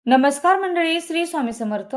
नमस्कार मंडळी, श्री स्वामी समर्थ.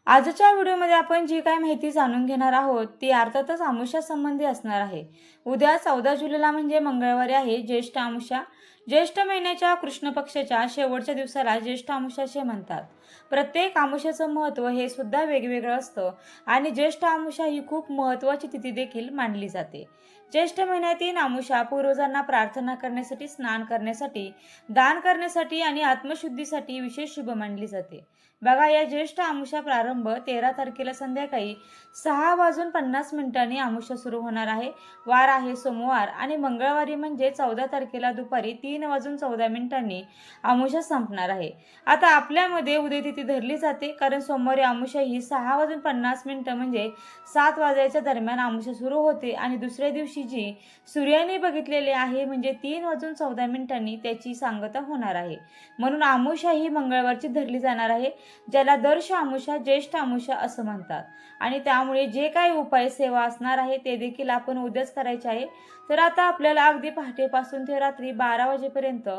आजच्या व्हिडिओमध्ये आपण जी काय माहिती जाणून घेणार आहोत ती अर्थातच अमावस्या संबंधी असणार आहे. उद्या 14 जुलैला म्हणजे मंगळवारी आहे ज्येष्ठ अमावस्या. ज्येष्ठ महिन्याच्या कृष्ण पक्षाच्या शेवटच्या दिवसाला ज्येष्ठ अमावस्या असे म्हणतात. प्रत्येक अमावस्याचं महत्त्व हे सुद्धा वेगवेगळं असतं आणि ज्येष्ठ अमावस्या ही खूप महत्त्वाची तिथी देखील मानली जाते. ज्येष्ठ महिन्यातील अमावस्या पूर्वजांना प्रार्थना करण्यासाठी, स्नान करण्यासाठी, दान करण्यासाठी आणि आत्मशुद्धीसाठी विशेष शुभ मानली जाते. बघा, या ज्येष्ठ अमावस्या प्रारंभ 13 तारखेला संध्याकाळी 6:50 अमावस्या सुरू होणार आहे. वार आहे सोमवार आणि मंगळवारी म्हणजे 14 तारखेला दुपारी 3:14 अमावस्या संपणार आहे. आता आपल्यामध्ये उद्या तिथी धरली जाते कारण सोमवारी अमावस्या ही 6:50 म्हणजे 7 वाजायच्या दरम्यान अमावस्या सुरू होते आणि दुसऱ्या दिवशी जी सूर्याने बघितलेले आहे म्हणजे 3:14 त्याची सांगता होणार आहे. म्हणून अमावस्या ही मंगळवारची धरली जाणार आहे, ज्याला दर्श अमावस्या, ज्येष्ठ अमावस्या असं म्हणतात. आणि त्यामुळे जे काही उपाय सेवा असणार आहे ते देखील आपण उद्याच करायचे आहे. तर आता आपल्याला अगदी पहाटेपासून ते रात्री 12 वाजेपर्यंत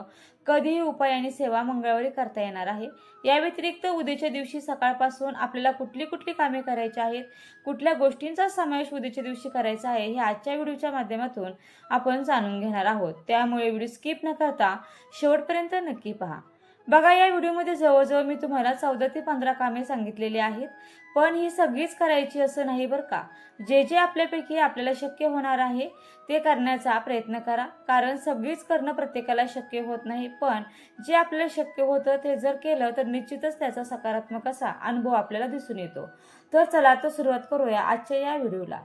कधीही उपाय आणि सेवा मंगळवारी करता येणार आहे. या व्यतिरिक्त उद्याच्या दिवशी सकाळपासून आपल्याला कुठली कुठली कामे करायची आहेत, कुठल्या गोष्टींचा समावेश उद्याच्या दिवशी करायचा आहे हे आजच्या व्हिडिओच्या माध्यमातून आपण जाणून घेणार आहोत. त्यामुळे व्हिडिओ स्किप न करता शेवटपर्यंत नक्की पहा. बघा, या व्हिडिओमध्ये जवळजवळ मी तुम्हाला 14 ते 15 कामे सांगितलेली आहेत, पण ही सगळीच करायची असं नाही बरं का. जे जे आपल्यापैकी आपल्याला शक्य होणार आहे ते करण्याचा प्रयत्न करा, कारण सगळीच करणं प्रत्येकाला शक्य होत नाही. पण जे आपल्याला शक्य होतं ते जर केलं तर निश्चितच त्याचा सकारात्मक असा अनुभव आपल्याला दिसून येतो. तर चला तर सुरुवात करूया आजच्या या व्हिडिओला.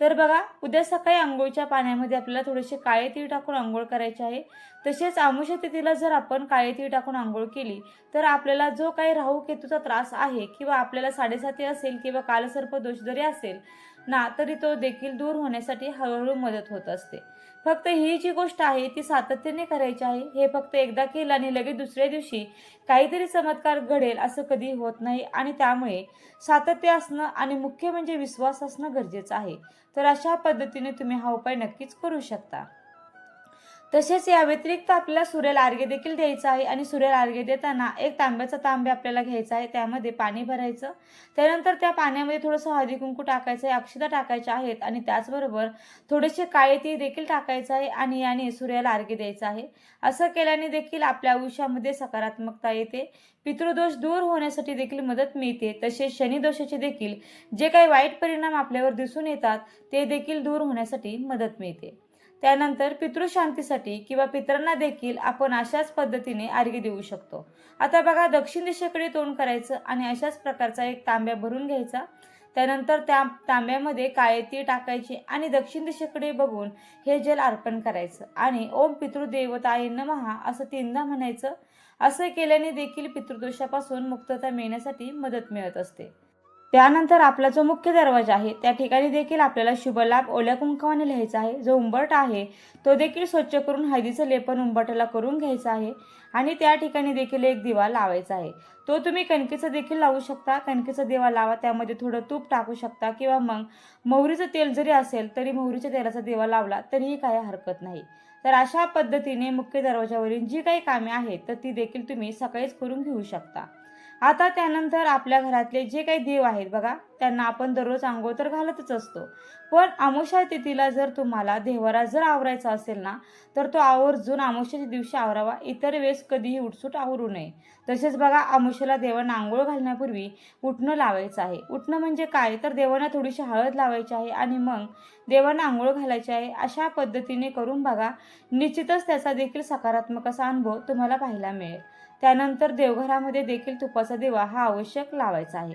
तर बघा, उद्या सकाळी अंघोळीच्या पाण्यामध्ये आपल्याला थोडेसे काळे तीळ टाकून आंघोळ करायचे आहे. तसेच अमावस्या तिथीला जर आपण काळे तीळ टाकून आंघोळ केली तर आपल्याला जो काही राहू केतूचा त्रास आहे किंवा आपल्याला 7:30 असेल किंवा कालसर्प दोष जरी असेल ना, तरी तो देखील दूर होण्यासाठी हळूहळू मदत होत असते. फक्त ही जी गोष्ट आहे ती सातत्याने करायची आहे. हे फक्त एकदा केलं आणि लगेच दुसऱ्या दिवशी काहीतरी चमत्कार घडेल असं कधी होत नाही आणि त्यामुळे सातत्य असणं आणि मुख्य म्हणजे विश्वास असणं गरजेचं आहे. तर अशा पद्धतीने तुम्ही हा उपाय नक्कीच करू शकता. तसेच या व्यतिरिक्त आपल्याला सूर्याला अर्घ्य देखील द्यायचं आहे आणि सूर्याला अर्घ्य देताना एक तांब्याचा तांब्या आपल्याला घ्यायचा आहे, त्यामध्ये पाणी भरायचं. त्यानंतर त्या पाण्यामध्ये थोडंसं हळदी कुंकू टाकायचं आहे, अक्षता टाकायच्या आहेत आणि त्याचबरोबर थोडेसे काळे तीळ देखील टाकायचं आहे आणि याने सूर्याला अर्घ्य द्यायचं आहे. असं केल्याने देखील आपल्या आयुष्यामध्ये सकारात्मकता येते, पितृदोष दूर होण्यासाठी देखील मदत मिळते. तसेच शनिदोषाचे देखील जे काही वाईट परिणाम आपल्यावर दिसून येतात ते देखील दूर होण्यासाठी मदत मिळते. त्यानंतर पितृशांतीसाठी किंवा पितरांना देखील आपण अशाच पद्धतीने अर्घ्य देऊ शकतो. आता बघा, दक्षिण दिशेकडे तोंड करायचं आणि अशाच प्रकारचा एक तांब्या भरून घ्यायचा. त्यानंतर त्या तांब्यामध्ये काळे तीळ टाकायचे आणि दक्षिण दिशेकडे बघून हे जल अर्पण करायचं आणि ओम पितृदेवताय नमः असं 3दा म्हणायचं. असं केल्याने देखील पितृदोषापासून मुक्तता मिळण्यासाठी मदत मिळत असते. त्यानंतर आपला जो मुख्य दरवाजा आहे त्या ठिकाणी देखील आपल्याला शुभलाभ ओल्या कुंकवाने लिहायचा आहे. जो उंबरठा आहे तो देखील स्वच्छ करून हळदीचं लेपन उंबरठ्याला करून घ्यायचं आहे आणि त्या ठिकाणी देखील एक दिवा लावायचा आहे. तो तुम्ही कणकेचा देखील लावू शकता. कणकेचा दिवा लावा, त्यामध्ये थोडं तूप टाकू शकता किंवा मग मोहरीचं तेल जरी असेल तरी मोहरीच्या तेलाचा दिवा लावला तरीही काही हरकत नाही. तर अशा पद्धतीने मुख्य दरवाजावरील जी काही कामे आहेत तर ती देखील तुम्ही सकाळीच करून घेऊ शकता. आता त्यानंतर आपल्या घरातले जे काही देव आहेत बघा, त्यांना आपण दररोज अंघोळ तर घालतच असतो, पण अमावस्या तिथीला जर तुम्हाला देवारा जर आवरायचा असेल ना तर तो आवर्जून अमावस्याच्या दिवशी आवरावा. इतर वेळेस कधीही उठसूट आवरू नये. तसेच बघा, अमावस्याला देवांना आंघोळ घालण्यापूर्वी उटणं लावायचं आहे. उटणं म्हणजे काय, तर देवांना थोडीशी हळद लावायची आहे आणि मग देवांना आंघोळ घालायची आहे. अशा पद्धतीने करून बघा, निश्चितच त्याचा देखील सकारात्मक असा अनुभव तुम्हाला पाहायला मिळेल. त्यानंतर देवघरामध्ये देखील तुपाचा दिवा हा आवश्यक लावायचा आहे.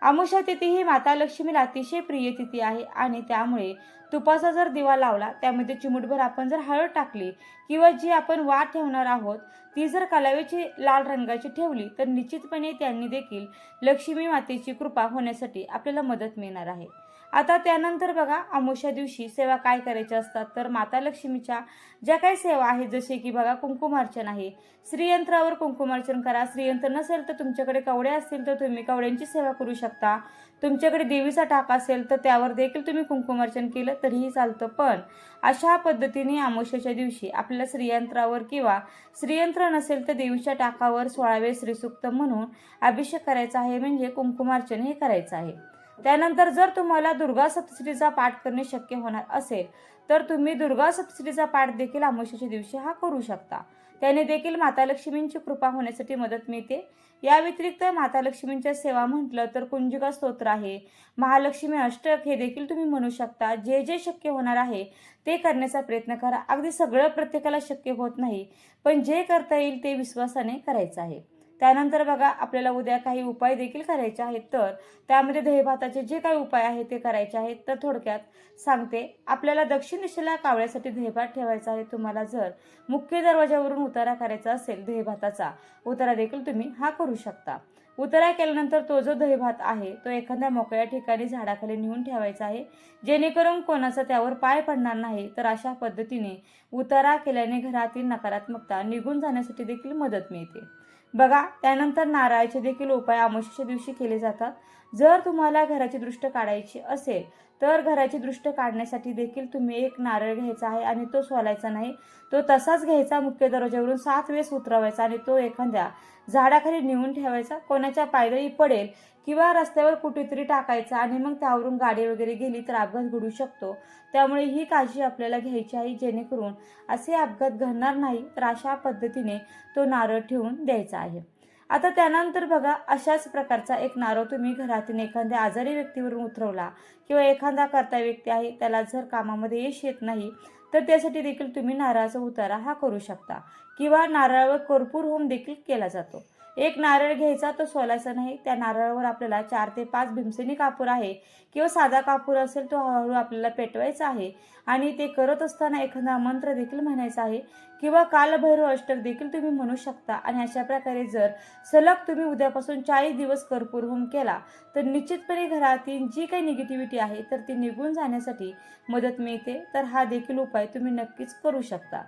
अमावस्या तिथी ही माता लक्ष्मीला अतिशय प्रिय तिथी आहे आणि त्यामुळे तुपाचा जर दिवा लावला, त्यामध्ये चिमूटभर आपण जर हळद टाकली किंवा जी आपण वात ठेवणार आहोत ती जर कलावेची लाल रंगाची ठेवली तर निश्चितपणे त्यांनी देखील लक्ष्मी मातेची कृपा होण्यासाठी आपल्याला मदत मिळणार आहे. आता त्यानंतर बघा अमावस्या दिवशी सेवा काय करायच्या असतात, तर माता लक्ष्मीच्या ज्या काही सेवा आहेत जसे की बघा कुंकुमार्चन आहे, श्रीयंत्रावर कुंकुमार्चन करा. श्रीयंत्र नसेल तर तुमच्याकडे कवडे असतील तर तुम्ही कवड्यांची सेवा करू शकता. तुमच्याकडे देवीचा टाक असेल तर त्यावर देखील तुम्ही कुंकुमार्चन केलं तरीही चालतं. पण अशा पद्धतीने अमावस्येच्या दिवशी आपल्याला श्रीयंत्रावर किंवा श्रीयंत्र नसेल तर देवीच्या टाकावर 16 श्रीसूक्त म्हणून अभिषेक करायचा आहे, म्हणजे कुंकुमार्चन हे करायचं आहे. त्यानंतर जर तुम्हाला दुर्गा सप्तशतीचा पाठ करणे शक्य होणार असेल तर तुम्ही दुर्गा सप्तशतीचा पाठ देखील अमावस्येच्या दिवशी हा करू शकता. त्याने देखील माता लक्ष्मींची कृपा होण्यासाठी मदत मिळते. या व्यतिरिक्त माता लक्ष्मींच्या सेवा म्हटलं तर कुंजिका स्तोत्र आहे, महालक्ष्मी अष्टक हे देखील तुम्ही म्हणू शकता. जे जे शक्य होणार आहे ते करण्याचा प्रयत्न करा. अगदी सगळं प्रत्येकाला शक्य होत नाही, पण जे करता येईल ते विश्वासाने करायचं आहे. त्यानंतर बघा आपल्याला उद्या काही उपाय देखील करायचे आहेत, तर त्यामध्ये दहीभाताचे जे काही उपाय आहेत ते करायचे आहेत. तर थोडक्यात सांगते, आपल्याला दक्षिण दिशेला कावळ्यासाठी दहीभात ठेवायचा आहे. तुम्हाला जर मुख्य दरवाजावरून उतारा करायचा असेल दहीभाताचा उतारा देखील तुम्ही हा करू शकता. उतारा केल्यानंतर तो जो दहीभात आहे तो एखाद्या मोकळ्या ठिकाणी झाडाखाली नेऊन ठेवायचा आहे, जेणेकरून कोणाचा त्यावर पाय पडणार नाही. तर अशा पद्धतीने उतारा केल्याने घरातील नकारात्मकता निघून जाण्यासाठी देखील मदत मिळते. बघा त्यानंतर नारळाचे देखील उपाय अमावस्येच्या दिवशी केले जातात. जर तुम्हाला घराची दृष्ट काढायची असेल तर घराची दृष्ट काढण्यासाठी देखील तुम्ही एक नारळ घ्यायचा आहे आणि तो सोलायचा नाही, तो तसाच घ्यायचा, मुख्य दरवाजावरून 7 वेळेस उतरवायचा आणि तो एखाद्या झाडाखाली नेऊन ठेवायचा. कोणाच्या पायदळी पडेल किंवा रस्त्यावर कुठेतरी टाकायचा आणि मग त्यावरून गाडी वगैरे गेली तर अपघात घडू शकतो. त्यामुळे ही काळजी आपल्याला घ्यायची आहे, जेणेकरून असे अपघात घडणार नाही. तर अशा पद्धतीने तो नारळ ठेवून द्यायचा आहे. आता त्यानंतर बघा अशाच प्रकारचा एक नारळ तुम्ही घरातील एखाद्या आजारी व्यक्तीवरून उतरवला किंवा एखादा कर्ता व्यक्ती आहे त्याला जर कामामध्ये यश येत नाही तर त्यासाठी देखील तुम्ही नारळाचा उतारा हा करू शकता किंवा नारळावर कर्पूर होम देखील केला जातो. एक नारळ घ्यायचा, तो सोलायचा नाही. त्या नारळावर आपल्याला 4 ते 5 भीमसेनी कापूर आहे किंवा साधा कापूर असेल तो हळूहळू आपल्याला पेटवायचा आहे आणि ते करत असताना एखादा मंत्र देखील म्हणायचा आहे किंवा कालभैरव अष्टक देखील तुम्ही म्हणू शकता. आणि अशा प्रकारे जर सलग तुम्ही उद्यापासून 40 दिवस कर्पूर होम केला तर निश्चितपणे घरातील जी काही निगेटिव्हिटी आहे तर ती निघून जाण्यासाठी मदत मिळते. तर हा देखील उपाय तुम्ही नक्कीच करू शकता.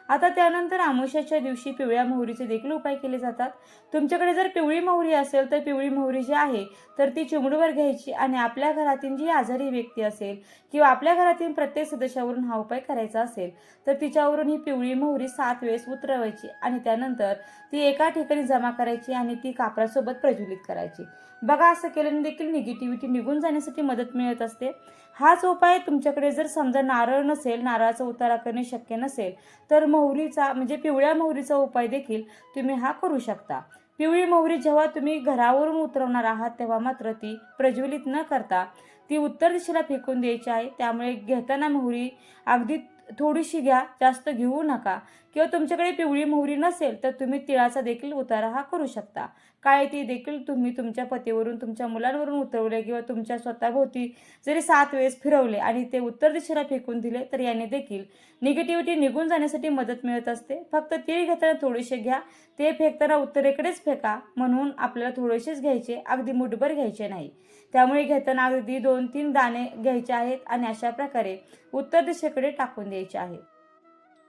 आता त्यानंतर अमावस्येच्या दिवशी पिवळ्या मोहरीचे देखील उपाय केले जातात. तुमच्याकडे जर पिवळी मोहरी असेल तर पिवळी मोहरी जी आहे तर ती चिमडीवर घ्यायची आणि आपल्या घरातील जी आजारी व्यक्ती असेल किंवा आपल्या घरातील प्रत्येक सदस्यावरून हा उपाय करायचा असेल तर तिच्यावरून ही पिवळी मोहरी 7 वेळेस उतरवायची आणि त्यानंतर ती एका ठिकाणी जमा करायची आणि ती कापडासोबत प्रज्वलित करायची. बघा असं केल्याने देखील निगेटिव्हिटी निघून जाण्यासाठी मदत मिळत असते. हाच उपाय तुमच्याकडे जर समजा नारळ नसेल, नारळाचा उतारा करणे शक्य नसेल तर मोहरीचा म्हणजे पिवळ्या मोहरीचा उपाय देखील तुम्ही हा करू शकता. पिवळी मोहरी जेव्हा तुम्ही घरावरून उतरवणार आहात तेव्हा मात्र ती प्रज्वलित न करता ती उत्तर दिशेला फेकून द्यायची आहे. त्यामुळे घेताना मोहरी अगदी थोडीशी घ्या, जास्त घेऊ नका. किंवा तुमच्याकडे पिवळी मोहरी नसेल तर तुम्ही तिळाचा देखील उतारा हा करू शकता. काय ती देखील तुम्ही तुमच्या पतीवरून, तुमच्या मुलांवरून उतरवले किंवा तुमच्या स्वतःभोवती जरी 7 वेळेस फिरवले आणि ते उत्तर दिशेला फेकून दिले तर याने देखील निगेटिव्हिटी निघून जाण्यासाठी मदत मिळत असते. फक्त तीळ घेताना थोडेसे घ्या, ते फेकताना उत्तरेकडेच फेका. म्हणून आपल्याला थोडेसेच घ्यायचे, अगदी मुठभर घ्यायचे नाही. त्यामुळे घेताना अगदी 2-3 दाणे घ्यायचे आहेत आणि अशा प्रकारे उत्तर दिशेकडे टाकून द्यायचे आहे.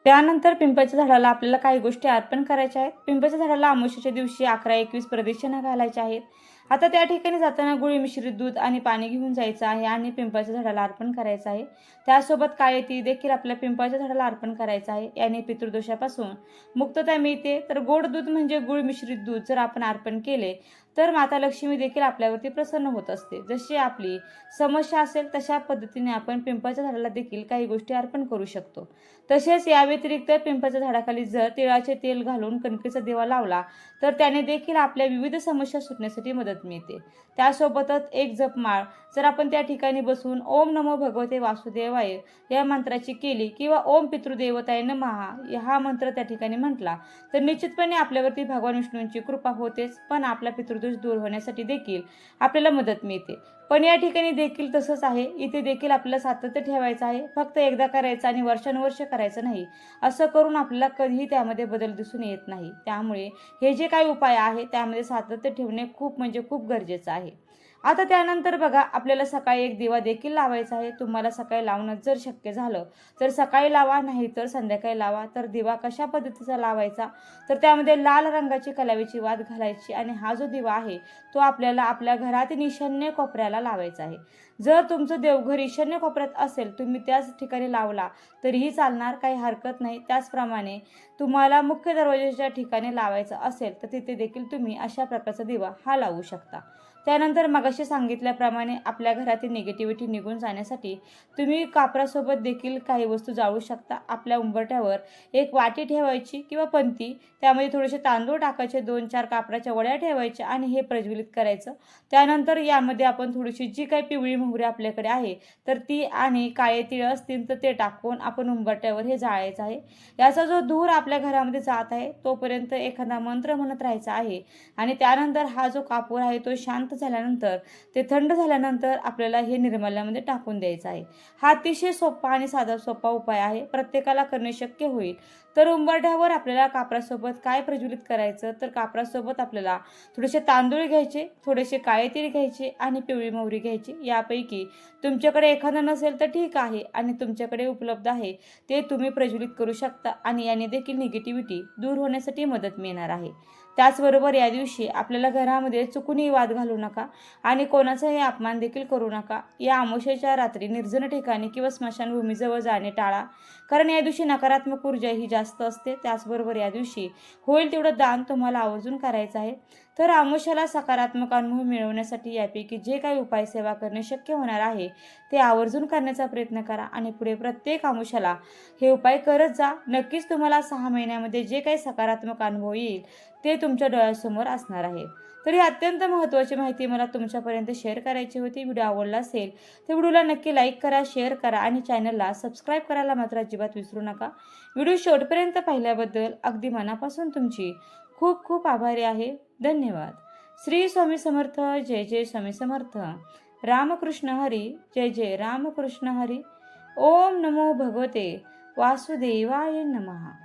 त्यानंतर पिंपळाच्या झाडाला आपल्याला काही गोष्टी अर्पण करायच्या आहेत. पिंपळाच्या झाडाला अमावस्येच्या दिवशी 11-21 प्रदक्षिणा घालायच्या आहेत. आता त्या ठिकाणी जाताना गुळ मिश्रित दूध आणि पाणी घेऊन जायचं आहे आणि पिंपळाच्या झाडाला अर्पण करायचं आहे. त्यासोबत काळे तीळ देखील आपल्या पिंपळाच्या झाडाला अर्पण करायचं आहे. याने पितृदोषापासून मुक्तता मिळते. तर गोड दूध म्हणजे गुळ मिश्रित दूध जर आपण अर्पण केले तर माता लक्ष्मी देखील आपल्यावरती प्रसन्न होत असते. जशी आपली समस्या असेल तशा पद्धतीने आपण पिंपळाच्या झाडाला देखील काही गोष्टी अर्पण करू शकतो. तसेच या व्यतिरिक्त पिंपळाच्या झाडाखाली जर तिळाचे तेल घालून कणकेचा दिवा लावला तर त्याने देखील आपल्या विविध समस्या सुटण्यासाठी मदत मिळते. त्यासोबतच एक जपमाळ जर आपण त्या ठिकाणी बसून ओम नमो भगवते वासुदेवाय या मंत्राची केली किंवा ओम पितृदेवताय नमः हा मंत्र त्या ठिकाणी म्हटला तर निश्चितपणे आपल्यावरती भगवान विष्णूंची कृपा होतेच, पण आपला पितृदोष दूर होण्यासाठी देखील आपल्याला मदत मिळते. पण या ठिकाणी देखील तसंच आहे. इथे देखील आपल्याला सातत्य ठेवायचं आहे. फक्त एकदा करायचं आणि वर्षानुवर्ष करायचं नाही. असं करून आपल्याला कधीही त्यामध्ये बदल दिसून येत नाही. त्यामुळे हे जे काही उपाय आहे त्यामध्ये सातत्य ठेवणे खूप म्हणजे खूप गरजेचं आहे. आता त्यानंतर बघा, आपल्याला सकाळी एक दिवा देखील लावायचा आहे. तुम्हाला सकाळी लावणं जर शक्य झालं तर सकाळी लावा, नाही तर संध्याकाळी लावा. तर दिवा कशा पद्धतीचा लावायचा, तर त्यामध्ये लाल रंगाची कलावीची वात घालायची आणि हा जो दिवा आहे तो आपल्याला आपल्या घरातील ईशान्य कोपऱ्याला लावायचा आहे. जर तुमचं देवघर ईशान्य कोपऱ्यात असेल, तुम्ही त्याच ठिकाणी लावला तरीही चालणार, काही हरकत नाही. त्याचप्रमाणे तुम्हाला मुख्य दरवाजाच्या ठिकाणी लावायचा असेल तर तिथे देखील तुम्ही अशा प्रकारचा दिवा हा लावू शकता. त्यानंतर मगाशी सांगितल्याप्रमाणे आपल्या घरातील निगेटिव्हिटी निघून जाण्यासाठी तुम्ही कापरासोबत देखील काही वस्तू जाळू शकता. आपल्या उंबरठ्यावर एक वाटी ठेवायची किंवा पंती, त्यामध्ये थोडेसे तांदूळ टाकायचे, 2-4 कापराच्या वड्या ठेवायच्या आणि हे प्रज्वलित करायचं. त्यानंतर यामध्ये आपण थोडीशी जी काही पिवळी मोहरी आपल्याकडे आहे तर ती आणि काळे तीळ असतील तर ते टाकून आपण उंबरठ्यावर हे जाळायचं आहे. याचा जो धूर आपल्या घरामध्ये जात आहे तोपर्यंत एखादा मंत्र म्हणत राहायचा आहे आणि त्यानंतर हा जो कापूर आहे तो शांत झाल्यानंतर, ते थंड झाल्यानंतर आपल्याला हे निर्माल्यामध्ये टाकून द्यायचं आहे. हा अतिशय सोपा आणि साधा सोपा उपाय आहे, प्रत्येकाला करणे शक्य होईल. तर उंबरठ्यावर आपल्याला कापरासोबत काय प्रज्वलित करायचं, तर कापरासोबत आपल्याला थोडेसे तांदूळ घ्यायचे, थोडेसे काळे तीळ घ्यायचे आणि पिवळी मोहरी घ्यायची. यापैकी तुमच्याकडे एखादं नसेल तर ठीक आहे आणि तुमच्याकडे उपलब्ध आहे ते तुम्ही प्रज्वलित करू शकता आणि याने देखील निगेटिव्हिटी दूर होण्यासाठी मदत मिळणार आहे. त्याचबरोबर या दिवशी आपल्याला घरामध्ये चुकूनही वाद घालू नका आणि कोणाचाही अपमान देखील करू नका. या अमावस्येच्या रात्री निर्जन ठिकाणी किंवा स्मशानभूमीजवळ जाणे टाळा, कारण या दिवशी नकारात्मक ऊर्जा ही जास्त असते. त्याचबरोबर या दिवशी होईल तेवढं दान तुम्हाला आवर्जून करायचं आहे. तर अमावस्येला सकारात्मक अनुभव मिळवण्यासाठी यापैकी जे काही उपाय सेवा करणे शक्य होणार आहे ते आवर्जून करण्याचा प्रयत्न करा आणि पुढे प्रत्येक अमावस्येला हे उपाय करत जा. नक्कीच तुम्हाला 6 महिन्यामध्ये जे काही सकारात्मक अनुभव येईल ते तुमच्या डोळ्यासमोर असणार आहे. तर ही अत्यंत महत्त्वाची माहिती मला तुमच्यापर्यंत शेअर करायची होती. व्हिडिओ आवडला असेल तर व्हिडिओला नक्की लाईक करा, शेअर करा आणि चॅनलला सबस्क्राईब करायला मात्र अजिबात विसरू नका. व्हिडिओ शेवटपर्यंत पाहिल्याबद्दल अगदी मनापासून तुमची खूप खूप आभारी आहे. धन्यवाद. श्री स्वामी समर्थ. जय जय स्वामी समर्थ. रामकृष्ण हरी. जय जय रामकृष्ण हरी. ओम नमो भगवते वासुदेवाय नमः.